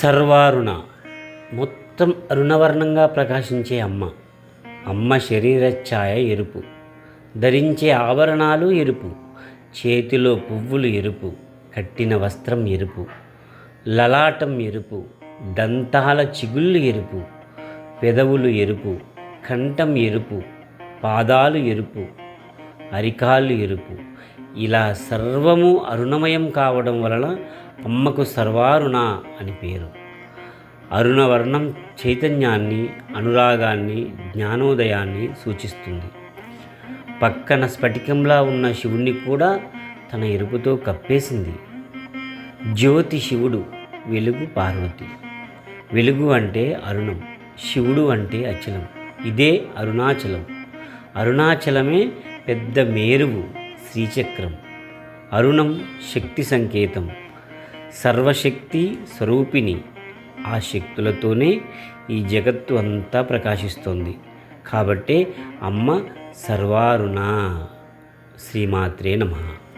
సర్వారుణ మొత్తం అరుణవర్ణంగా ప్రకాశించే అమ్మ శరీర ఛాయ ఎరుపు, ధరించే ఆభరణాలు ఎరుపు, చేతిలో పువ్వులు ఎరుపు, కట్టిన వస్త్రం ఎరుపు, లలాటం ఎరుపు, దంతాల చిగుళ్ళు ఎరుపు, పెదవులు ఎరుపు, కంఠం ఎరుపు, పాదాలు ఎరుపు, అరికాళ్ళు ఎరుపు. ఇలా సర్వము అరుణమయం కావడం వలన అమ్మకు సర్వారుణ అని పేరు. అరుణవర్ణం చైతన్యాన్ని, అనురాగాన్ని, జ్ఞానోదయాన్ని సూచిస్తుంది. పక్కన స్ఫటికంలా ఉన్న శివుణ్ణి కూడా తన ఎరుపుతో కప్పేసింది. జ్యోతి శివుడు, వెలుగు పార్వతి. వెలుగు అంటే అరుణం, శివుడు అంటే అచలం. ఇదే అరుణాచలం. అరుణాచలమే పెద్ద మేరువు, శ్రీచక్రం. అరుణం శక్తి సంకేతం, సర్వశక్తి స్వరూపిణి. ఆ శక్తులతోనే ఈ జగత్తు అంతా ప్రకాశిస్తోంది. కాబట్టే అమ్మ సర్వారుణ. శ్రీమాత్రే నమః.